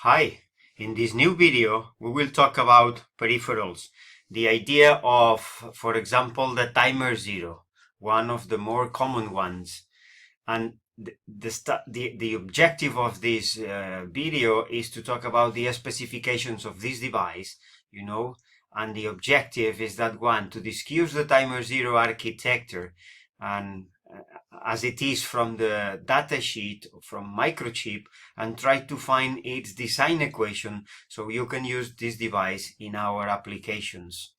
Hi, in this new video we will talk about peripherals. The idea of, for example, the timer zero, one of the more common ones. And the objective of this video is to talk about the specifications of this device, and the objective is that one, to discuss the timer zero architecture and as it is from the datasheet from Microchip, and try to find its design equation so you can use this device in our applications.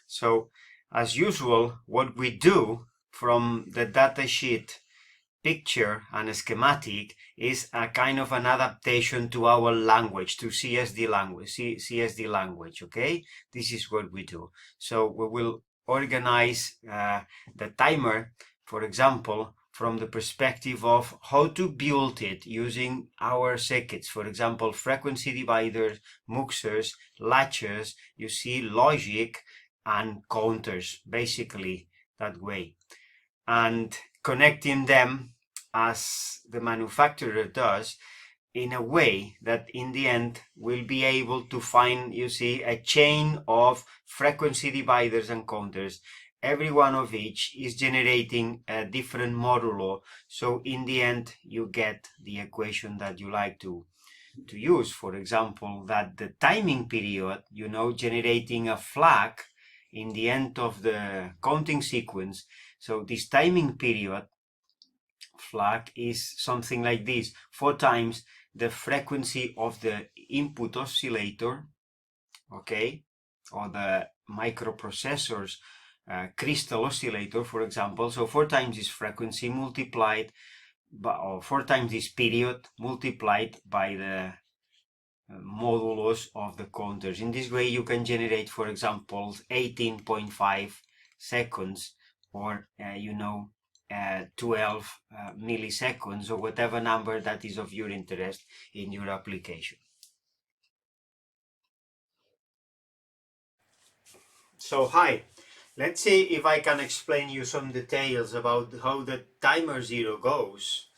So as usual, what we do from the datasheet picture and a schematic is a kind of an adaptation to our language, to CSD language, okay? This is what we do. So we will organize the timer, for example, from the perspective of how to build it using our circuits, for example, frequency dividers, muxers, latches, you see, logic and counters, basically that way. And connecting them as the manufacturer does in a way that in the end we'll be able to find, you see, a chain of frequency dividers and counters. Every one of each is generating a different modulo. So in the end, you get the equation that you like to use. For example, that the timing period, generating a flag in the end of the counting sequence. So this timing period flag is something like this: 4 times the frequency of the input oscillator, okay, or the microprocessor's crystal oscillator, for example. So 4 times this frequency multiplied by, or 4 times this period multiplied by the modulus of the counters. In this way you can generate, for example, 18.5 seconds, or 12 milliseconds, or whatever number that is of your interest in your application. So hi, let's see if I can explain you some details about how the timer zero goes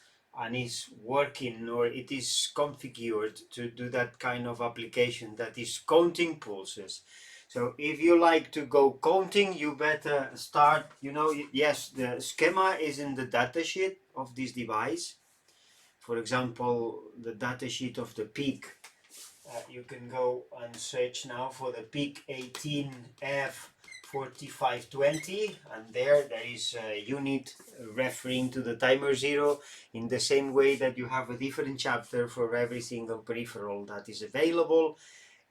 and is working, or it is configured to do that kind of application that is counting pulses. So if you like to go counting, you better start, yes, the schema is in the datasheet of this device. For example, the datasheet of the peak. You can go and search now for the peak 18F4520, and there is a unit referring to the timer zero, in the same way that you have a different chapter for every single peripheral that is available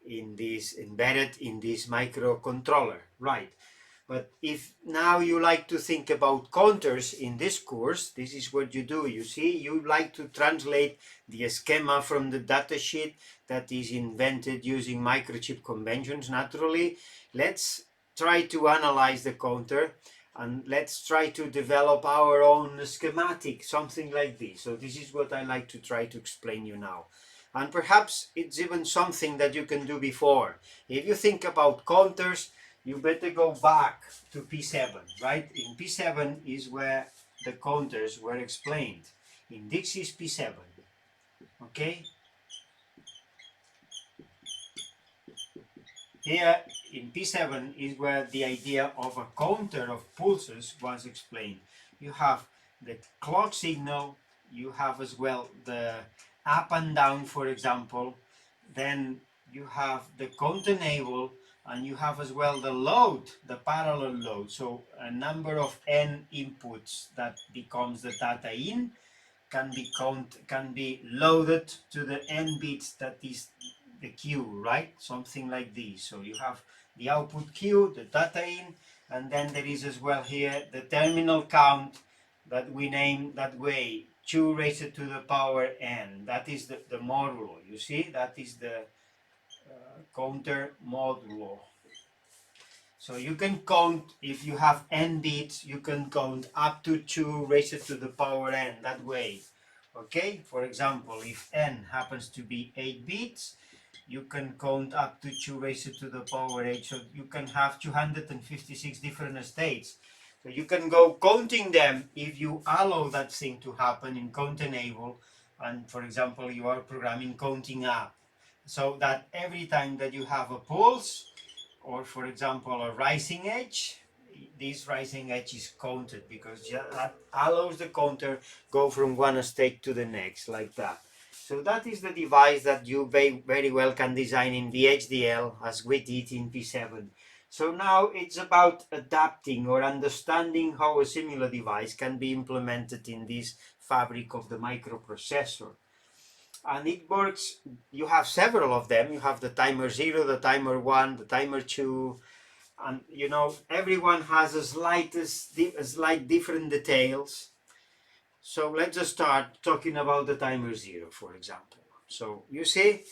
in this, embedded in this microcontroller, right? But if now you like to think about counters in this course, this is what you do. You see, you like to translate the schema from the datasheet that is invented using microchip conventions, naturally. Let's try to analyze the counter, and let's try to develop our own schematic, something like this. So this is what I like to try to explain you now. And perhaps it's even something that you can do before. If you think about counters, you better go back to P7, right? In P7 is where the counters were explained. In digsys P7, okay? Here in P7 is where the idea of a counter of pulses was explained. You have the clock signal, you have as well the up and down, for example, then you have the count enable, and you have as well the load, the parallel load. So a number of n inputs that becomes the data in can be loaded to the n bits that is the queue, right? Something like this. So you have the output queue, the data in, and then there is as well here the terminal count that we name that way, 2 raised to the power n. That is the modulo. You see, that is the counter modulo. So you can count, if you have n bits, you can count up to 2 raised to the power n, that way. Okay, for example, if n happens to be 8 bits, you can count up to 2 raised to the power 8, so you can have 256 different states. So you can go counting them if you allow that thing to happen in count enable, and for example you are programming counting up. so that every time that you have a pulse, or for example a rising edge, this rising edge is counted, because that allows the counter go from one state to the next, like that. So that is the device that you very well can design in VHDL, as we did in P7. So now it's about adapting or understanding how a similar device can be implemented in this fabric of the microprocessor. And it works, you have several of them. You have the timer 0, the timer 1, the timer 2, and you know, everyone has a slight different details. So let's just start talking about the timer 0, for example. So you see,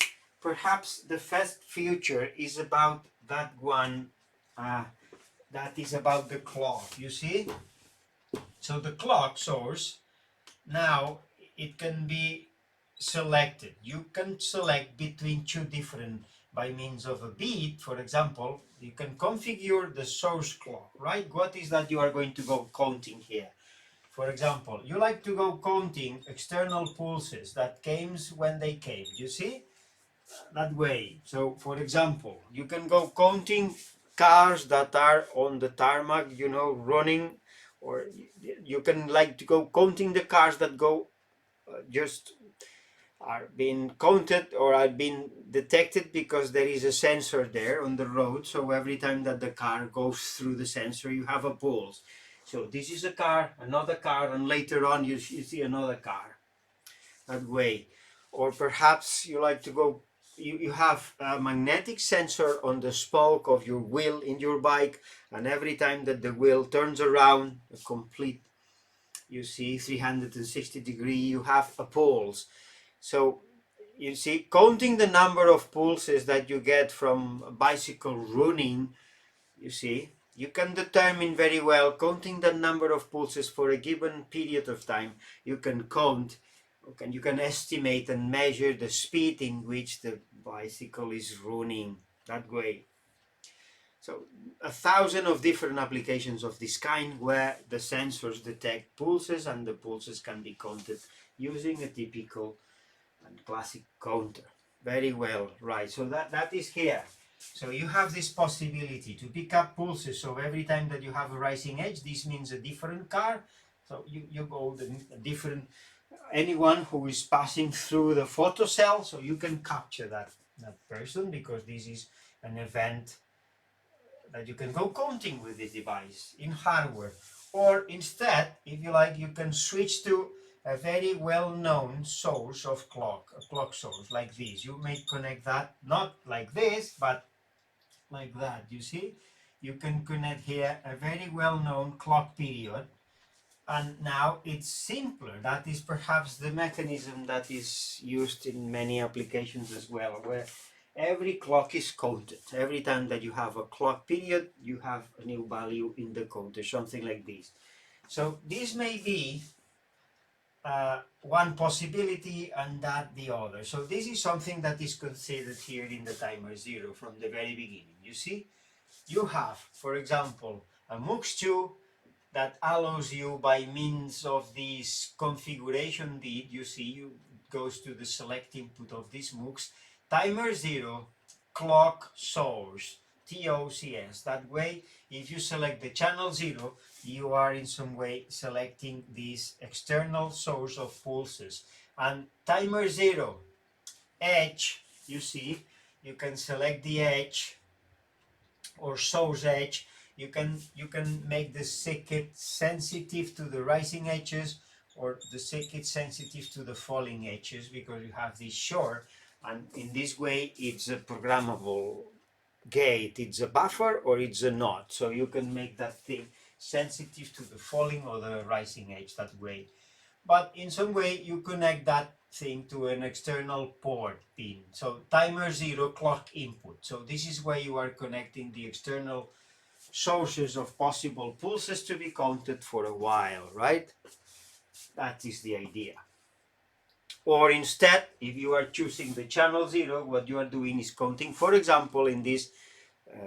perhaps the first feature is about that one, that is about the clock, you see. So the clock source, now it can be selected. You can select between two different, by means of a bit, for example, you can configure the source clock, right? What is that you are going to go counting here? For example, you like to go counting external pulses that came when they came, you see? That way. So, for example, you can go counting cars that are on the tarmac, you know, running, or you can like to go counting the cars that go just are being counted or are being detected because there is a sensor there on the road. So every time that the car goes through the sensor, you have a pulse. So this is a car, another car, and later on you see another car, that way. Or perhaps you like to go, you have a magnetic sensor on the spoke of your wheel in your bike, and every time that the wheel turns around a complete, you see, 360 degree, you have a pulse. So you see, counting the number of pulses that you get from a bicycle running, you see, you can determine very well, counting the number of pulses for a given period of time. You can count, you can estimate and measure the speed in which the bicycle is running, that way. So 1,000 of different applications of this kind, where the sensors detect pulses and the pulses can be counted using a typical and classic counter. Very well, right. So that is here. So you have this possibility to pick up pulses. So every time that you have a rising edge, this means a different car. So you go the different, anyone who is passing through the photocell, so you can capture that person, because this is an event that you can go counting with this device in hardware. Or instead, if you like, you can switch to a very well-known source of clock, a clock source like this. You may connect that not like this, but like that. You see, you can connect here a very well-known clock period, and now it's simpler. That is perhaps the mechanism that is used in many applications as well, where every clock is counted. Every time that you have a clock period, you have a new value in the counter, something like this. So this may be one possibility, and that the other. So this is something that is considered here in the timer 0 from the very beginning. You see, you have, for example, a MUX2 that allows you, by means of this configuration bit, you see, you goes to the select input of this MUX, timer 0, clock source, TOCS. That way, if you select the channel 0, you are in some way selecting this external source of pulses. And timer 0, edge, you see, you can select the edge or source edge. You can make the circuit sensitive to the rising edges, or the circuit sensitive to the falling edges, because you have this short, and in this way it's a programmable gate. It's a buffer or it's a NOT, so you can make that thing sensitive to the falling or the rising edge that way. But in some way you connect that thing to an external port pin. So timer 0, clock input. So this is where you are connecting the external sources of possible pulses to be counted for a while, right? That is the idea. Or instead, if you are choosing the channel 0, what you are doing is counting, for example, in this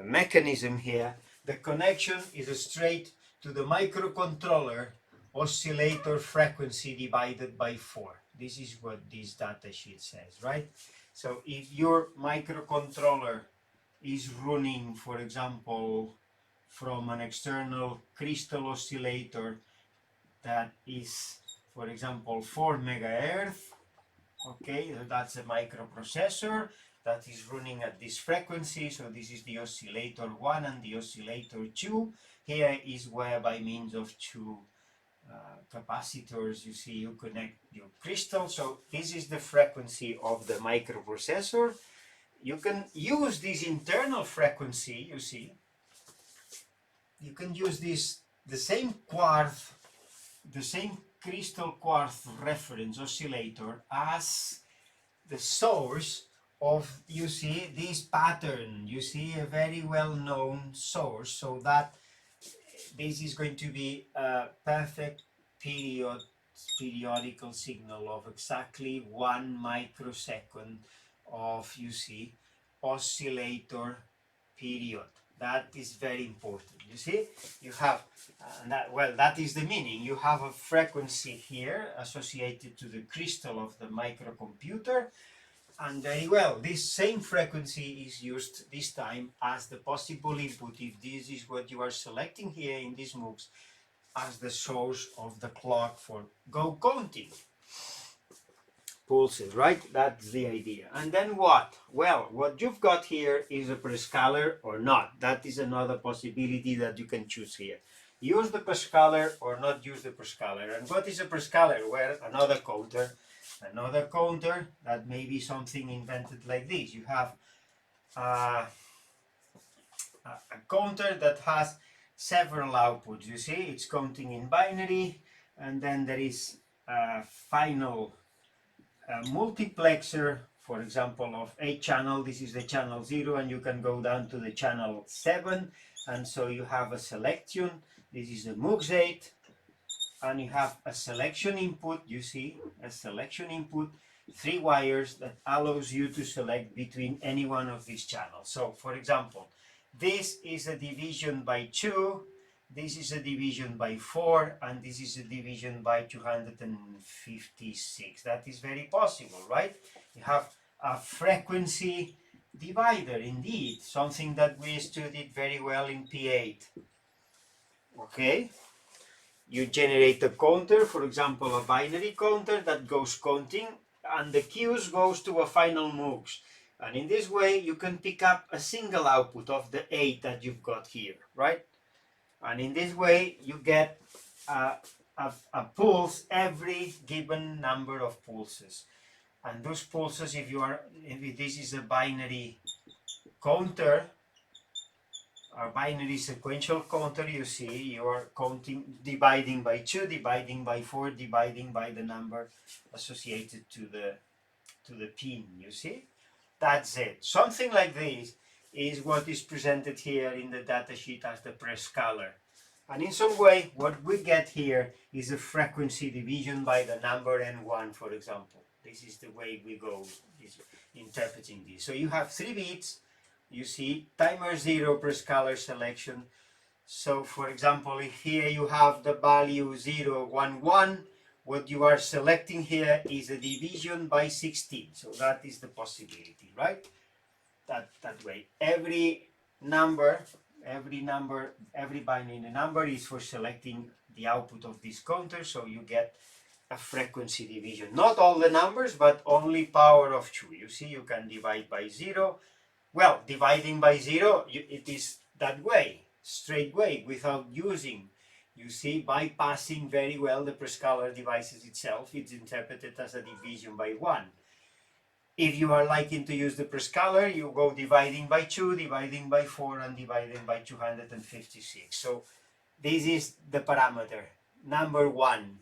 mechanism here, the connection is straight to the microcontroller oscillator frequency divided by 4. This is what this data sheet says, right? So if your microcontroller is running, for example, from an external crystal oscillator that is, for example, 4 megahertz, okay, so that's a microprocessor that is running at this frequency. So this is the oscillator 1 and the oscillator 2. Here is where, by means of two capacitors, you see, you connect your crystal. So this is the frequency of the microprocessor. You can use this internal frequency, you see, you can use this, the same quartz, the same crystal quartz reference oscillator as the source of, you see, this pattern. You see, a very well-known source, so that this is going to be a perfect periodical signal of exactly 1 microsecond of, you see, oscillator period. That is very important. You see, you have that, well, that is the meaning. You have a frequency here associated to the crystal of the microcomputer, and very well, this same frequency is used this time as the possible input, if this is what you are selecting here in these MOOCs, as the source of the clock for go counting pulses, right? That's the idea. And then what? Well, what you've got here is a Prescaler or not. That is another possibility that you can choose here. Use the Prescaler or not use the Prescaler. And what is a Prescaler? Well, another counter that may be something invented like this. You have a counter that has several outputs. You see, it's counting in binary, and then there is a final multiplexer, for example, of 8 channel. This is the channel 0, and you can go down to the channel 7, and so you have a selection. This is the MUX 8, and you have a selection input. You see, a selection input, 3 wires that allows you to select between any one of these channels. So, for example, this is a division by 2, this is a division by 4, and this is a division by 256. That is very possible, right? You have a frequency divider, indeed, something that we studied very well in P8. Okay? You generate a counter, for example, a binary counter that goes counting, and the Q's goes to a final MUX. And in this way, you can pick up a single output of the 8 that you've got here, right? And in this way, you get a pulse every given number of pulses. And those pulses, if this is a binary counter, or binary sequential counter, you see, you are counting, dividing by 2, dividing by 4, dividing by the number associated to the pin, you see? That's it. Something like this is what is presented here in the datasheet as the Prescaler. And in some way, what we get here is a frequency division by the number n1, for example. This is the way we go interpreting this. So you have 3 bits, you see, timer 0 Prescaler selection. So for example, if here you have the value 0, 1, 1, what you are selecting here is a division by 16. So that is the possibility, right? That way. Every binary number is for selecting the output of this counter, so you get a frequency division. Not all the numbers, but only power of 2. You see, you can divide by 0. Well, dividing by 0, it is that way, straight way, without using, you see, bypassing very well the Prescaler devices itself. It's interpreted as a division by 1. If you are liking to use the Prescaler, you go dividing by 2, dividing by 4, and dividing by 256. So this is the parameter, number 1,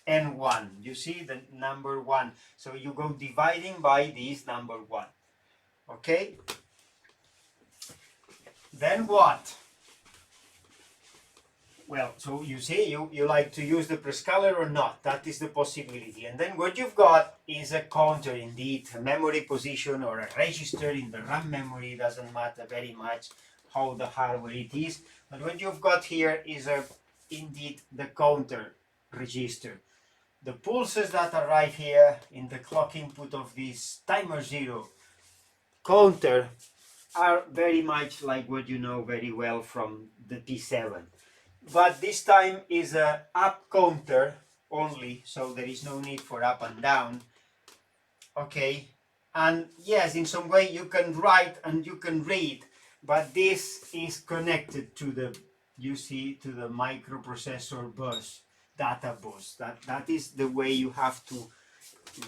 n1. You see the number 1. So you go dividing by this number 1. Okay? Then what? Well, so you see, you like to use the Prescaler or not. That is the possibility. And then what you've got is a counter, indeed, a memory position or a register in the RAM memory. It doesn't matter very much how the hardware it is. But what you've got here is indeed the counter register. the pulses that arrive here in the clock input of this timer 0 counter are very much like what you know very well from the P7. But this time is a up counter only, so there is no need for up and down. Okay, and yes, in some way you can write and you can read, but this is connected to the, you see, to the microprocessor bus, data bus. That is the way you have to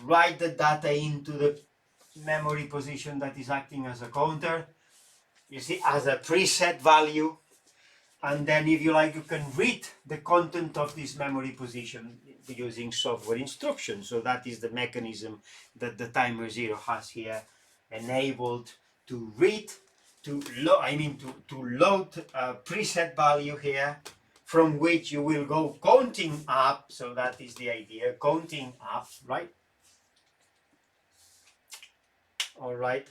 write the data into the memory position that is acting as a counter, you see, as a preset value. And then if you like, you can read the content of this memory position using software instructions. So that is the mechanism that the timer 0 has here enabled to read, to load a preset value here from which you will go counting up. So that is the idea, counting up, right? All right.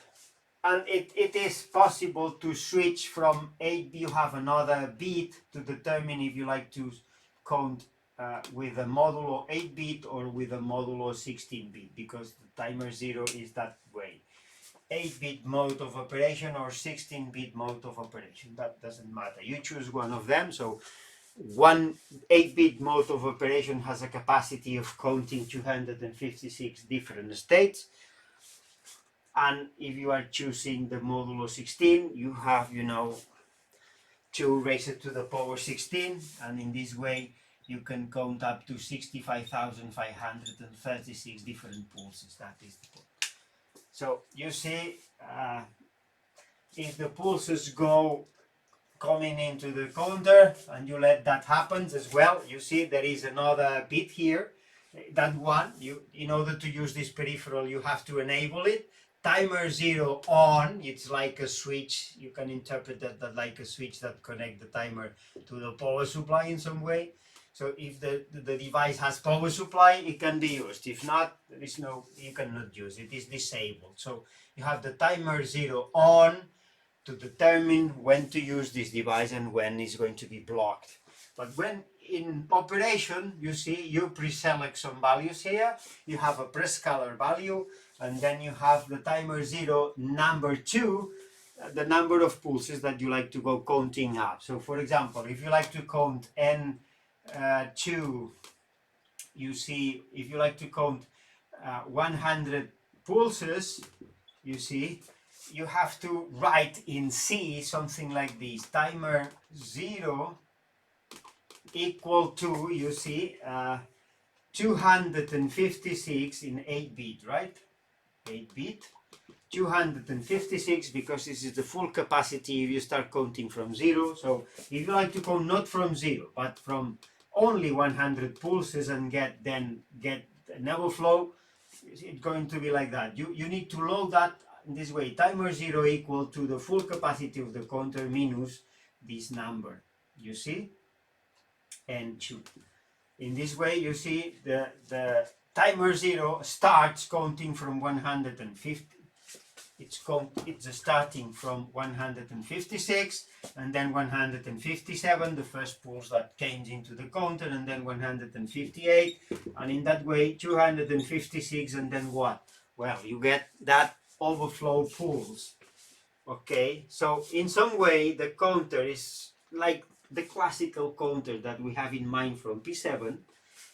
And it is possible to switch from 8 bit, you have another bit to determine if you like to count with a modulo 8 bit or with a modulo 16 bit, because the timer 0 is that way. 8 bit mode of operation or 16 bit mode of operation, that doesn't matter. You choose one of them. So one 8 bit mode of operation has a capacity of counting 256 different states. And if you are choosing the modulo 16, you have, 2 raised to the power 16, and in this way you can count up to 65,536 different pulses. That is the point. So you see, if the pulses go coming into the counter and you let that happen as well, you see there is another bit here. That one, in order to use this peripheral, you have to enable it. Timer 0 on, it's like a switch. You can interpret that like a switch that connects the timer to the power supply in some way. So if the device has power supply, it can be used. If not, there is no, you cannot use it. It is disabled. So you have the timer 0 on to determine when to use this device and when it's going to be blocked. But when in operation, you see, you pre-select some values here. You have a Prescaler value, and then you have the timer 0 number 2, the number of pulses that you like to go counting up. So for example, if you like to count N2, you see, if you like to count 100 pulses, you see, you have to write in C something like this: timer 0 equal to, you see, 256 in 8 bit, right? 8 bit, 256, because this is the full capacity if you start counting from 0. So if you like to count not from 0, but from only 100 pulses and get an overflow, it's going to be like that. You need to load that in this way: timer 0 equal to the full capacity of the counter minus this number, you see, and 2. In this way, you see, the timer 0 starts counting from 150. It's starting from 156, and then 157, the first pulse that came into the counter, and then 158, and in that way 256, and then what? Well, you get that overflow pulse. Okay, so in some way the counter is like the classical counter that we have in mind from P7,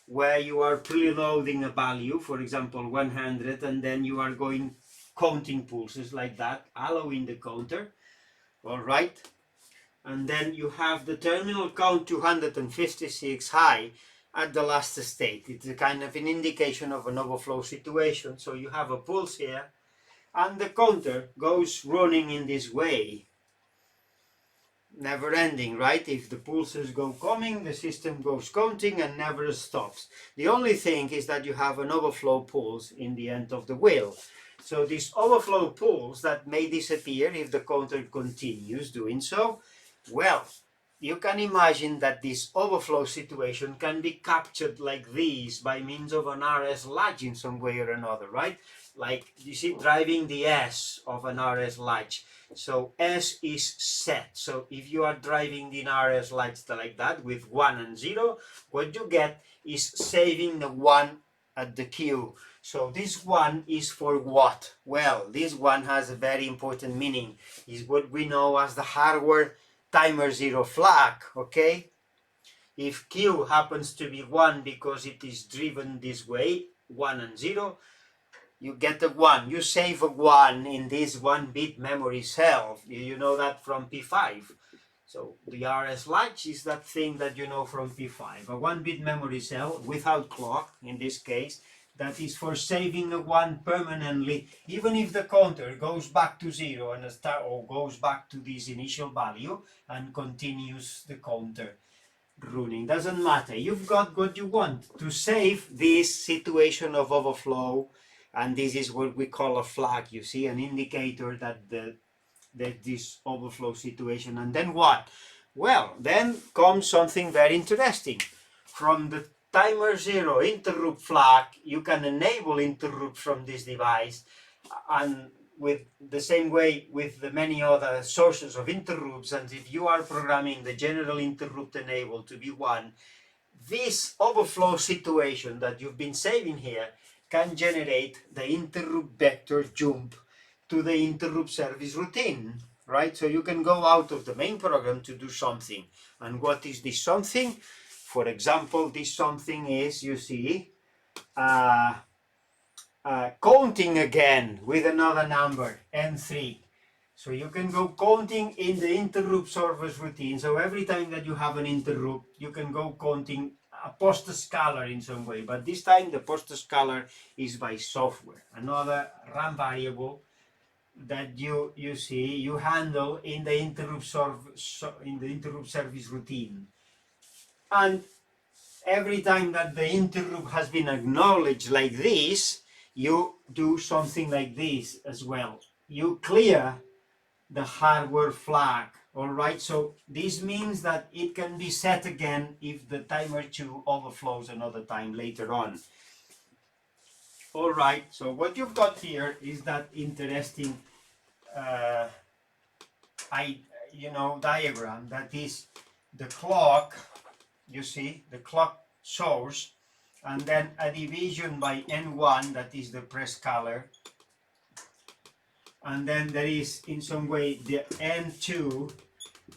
where you are preloading a value, for example 100, and then you are going counting pulses like that, allowing the counter. All right, and then you have the terminal count 256 high at the last state. It's a kind of an indication of an overflow situation. So you have a pulse here, and the counter goes running in this way, never ending, right? If the pulses go coming, the system goes counting and never stops. The only thing is that you have an overflow pulse in the end of the wheel. So this overflow pulse that may disappear if the counter continues doing so, well, you can imagine that this overflow situation can be captured like this by means of an RS latch in some way or another, right? like you see driving the S of an RS latch. So S is set. So if you are driving the RS latch like that with 1 and 0, what you get is saving the 1 at the Q. So this 1 is for what? Well, this one has a very important meaning. Is what we know as the hardware timer 0 flag, okay? If Q happens to be 1 because it is driven this way, 1 and 0, you get a 1. You save a 1 in this 1-bit memory cell. You know that from P5. So the RS latch is that thing that you know from P5. A 1-bit memory cell without clock, in this case, that is for saving a 1 permanently, even if the counter goes back to 0 and or goes back to this initial value and continues the counter running. Doesn't matter. You've got what you want to save this situation of overflow, and this is what we call a flag. You see, an indicator that this overflow situation. And then what? Well, then comes something very interesting. From the timer 0 interrupt flag, you can enable interrupt from this device, and with the same way with the many other sources of interrupts. And if you are programming the general interrupt enable to be 1, this overflow situation that you've been saving here can generate the interrupt vector jump to the interrupt service routine, right? So you can go out of the main program to do something. And what is this something? For example, this something is, you see, counting again with another number, n3. So you can go counting in the interrupt service routine. So every time that you have an interrupt, you can go counting a post-scalar in some way. But this time the post-scalar is by software, another RAM variable that you see you handle in the interrupt service routine. And every time that the interrupt has been acknowledged like this, you do something like this as well. You clear the hardware flag, all right? So this means that it can be set again if the timer 2 overflows another time later on. All right, so what you've got here is that interesting diagram that is the clock, you see, the clock source, and then a division by n1, that is the Prescaler, and then there is in some way the n2,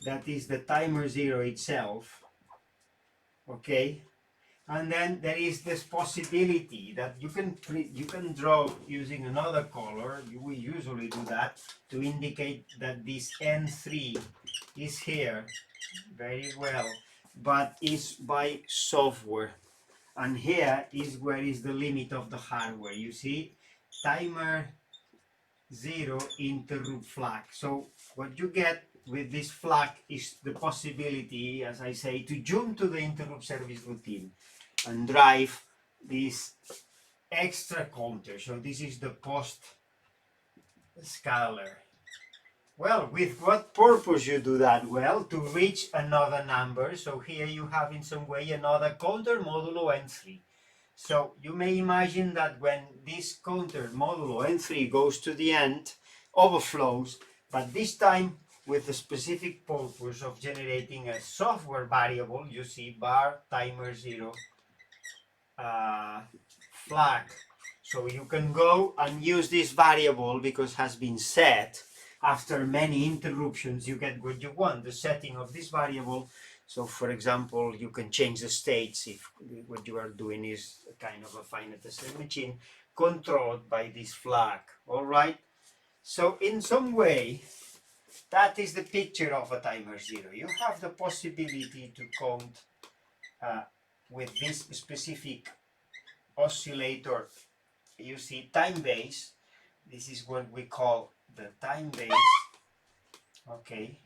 that is the timer 0 itself, okay? And then there is this possibility that you can draw using another color. We usually do that to indicate that this n3 is here very well, but is by software. And here is where is the limit of the hardware. You see, timer 0 interrupt flag. So what you get with this flag is the possibility, as I say, to jump to the interrupt service routine and drive this extra counter. So this is the post scalar. Well, with what purpose you do that? Well, to reach another number. So here you have in some way another counter modulo n3. So you may imagine that when this counter modulo n3 goes to the end, overflows, but this time with the specific purpose of generating a software variable, you see bar timer 0 flag. So you can go and use this variable because it has been set. After many interruptions, you get what you want, the setting of this variable. So for example, you can change the states if what you are doing is kind of a finite state machine controlled by this flag. All right. So in some way, that is the picture of a timer 0. You have the possibility to count with this specific oscillator. You see time base. This is what we call the time base. Okay.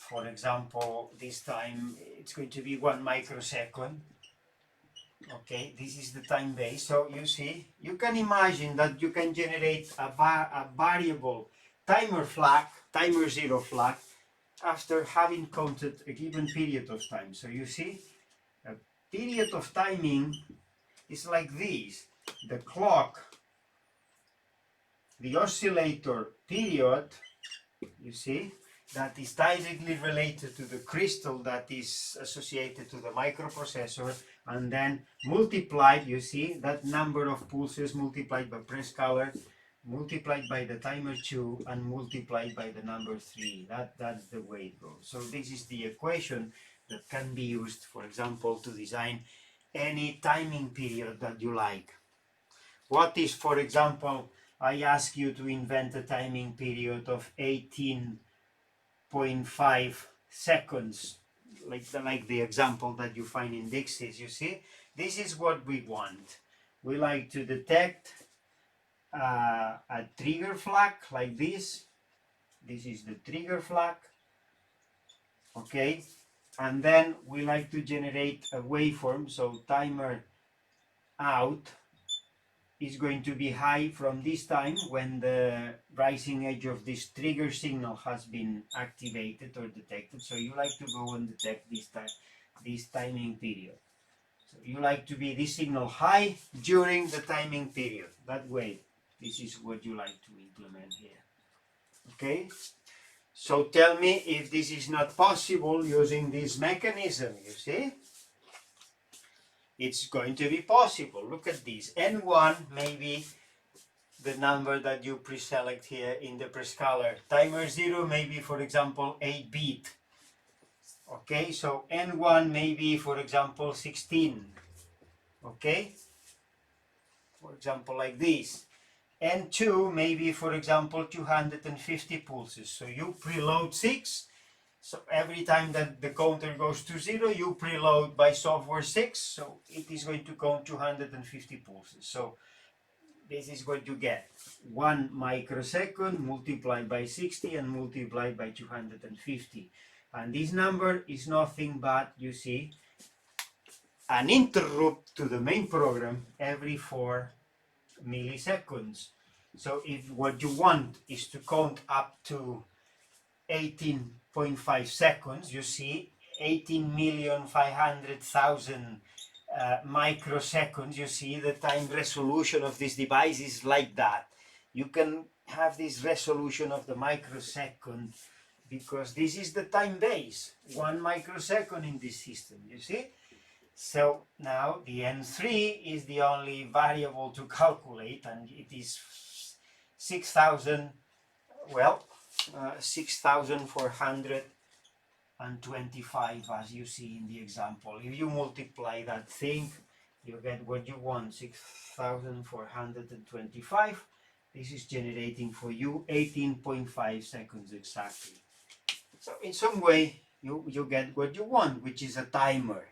For example, this time it's going to be 1 microsecond. Okay, this is the time base. So you see, you can imagine that you can generate a variable timer flag, timer 0 flag, after having counted a given period of time. So you see, a period of timing is like this. the clock, the oscillator period, you see, that is directly related to the crystal that is associated to the microprocessor, and then multiplied, you see, that number of pulses multiplied by Prescaler, multiplied by the timer 2, and multiplied by the number 3. That's the way it goes. So this is the equation that can be used, for example, to design any timing period that you like. What is, for example, I ask you to invent a timing period of 18.5 seconds, like the example that you find in digsys, you see? This is what we want. We like to detect a trigger flag like this. This is the trigger flag, okay? And then we like to generate a waveform, so timer out is going to be high from this time when the rising edge of this trigger signal has been activated or detected. So you like to go and detect this timing period. So you like to be this signal high during the timing period. That way, this is what you like to implement here. Okay? So tell me if this is not possible using this mechanism, you see? It's going to be possible. Look at this. N1 maybe the number that you pre-select here in the Prescaler. Timer 0 maybe, for example, 8-bit. Okay, so N1 maybe, for example, 16. Okay, for example, like this. N2 maybe, for example, 250 pulses. So you preload 6. So every time that the counter goes to 0, you preload by software 6. So it is going to count 250 pulses. So this is what you get. 1 microsecond multiplied by 60 and multiplied by 250. And this number is nothing but, you see, an interrupt to the main program every 4 milliseconds. So if what you want is to count up to 18.5 seconds, you see, 18,500,000 microseconds, you see, the time resolution of this device is like that. You can have this resolution of the microsecond because this is the time base, 1 microsecond in this system, you see? So now the N3 is the only variable to calculate, and it is 6,000, well, 6,425, as you see in the example. If you multiply that thing, you get what you want, 6,425. This is generating for you 18.5 seconds exactly. So in some way, you get what you want, which is a timer.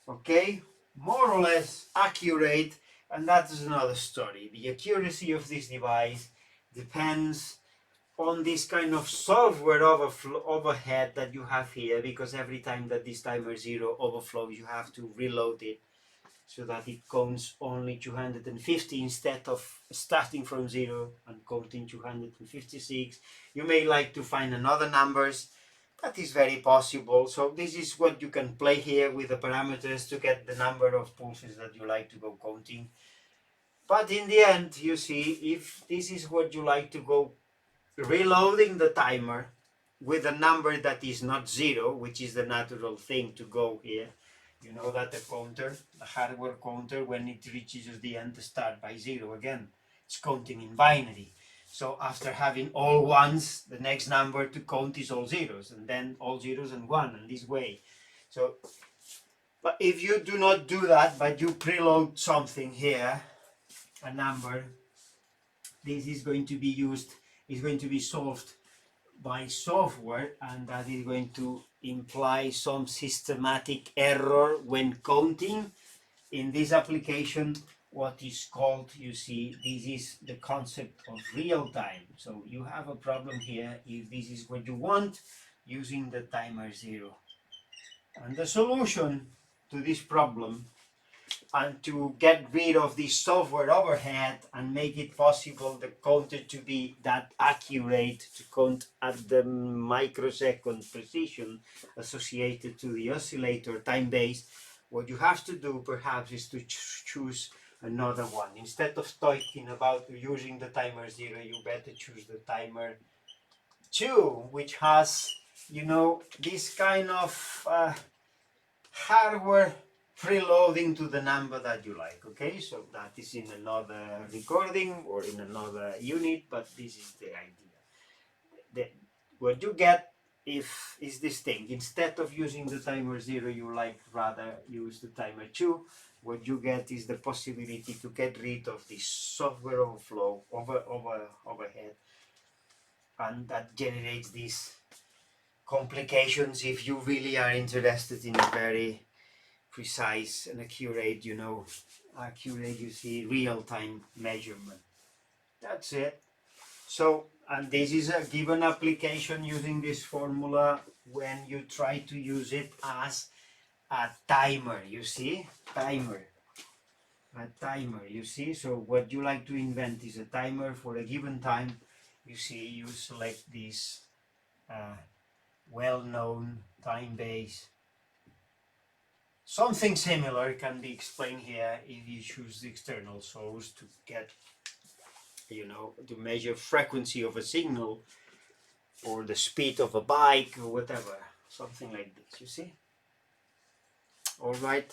Okay, more or less accurate, and that's another story. The accuracy of this device depends on this kind of software overhead that you have here, because every time that this timer 0 overflows, you have to reload it so that it counts only 250 instead of starting from 0 and counting 256. You may like to find another numbers. That is very possible. So this is what you can play here with the parameters to get the number of pulses that you like to go counting. But in the end, you see, if this is what you like to go reloading the timer with a number that is not 0, which is the natural thing to go here. You know that the counter, the hardware counter, when it reaches the end, start by 0 again. It's counting in binary. So after having all ones, the next number to count is all zeros, and then all zeros and 1, and this way. So, but if you do not do that, but you preload something here, a number, this is going to be used, is going to be solved by software, and that is going to imply some systematic error when counting. In this application, what is called, you see, this is the concept of real time. So you have a problem here if this is what you want using the timer 0. And the solution to this problem, and to get rid of this software overhead and make it possible the counter to be that accurate, to count at the microsecond precision associated to the oscillator time base, what you have to do perhaps is to choose another one. Instead of talking about using the timer 0, you better choose the timer 2, which has, you know, this kind of hardware preloading to the number that you like. Okay, so that is in another recording or in another unit, but this is the idea. What you get if is this thing. Instead of using the timer 0, you like rather use the timer 2. What you get is the possibility to get rid of this software overflow overhead, and that generates these complications if you really are interested in a very precise and accurate, you know, you see, real-time measurement. That's it. So, and this is a given application using this formula when you try to use it as a timer, you see, a timer, you see. So what you like to invent is a timer for a given time. You see, you select this well-known time base. Something similar can be explained here if you choose the external source to get, you know, to measure frequency of a signal or the speed of a bike or whatever, something like this, you see. All right.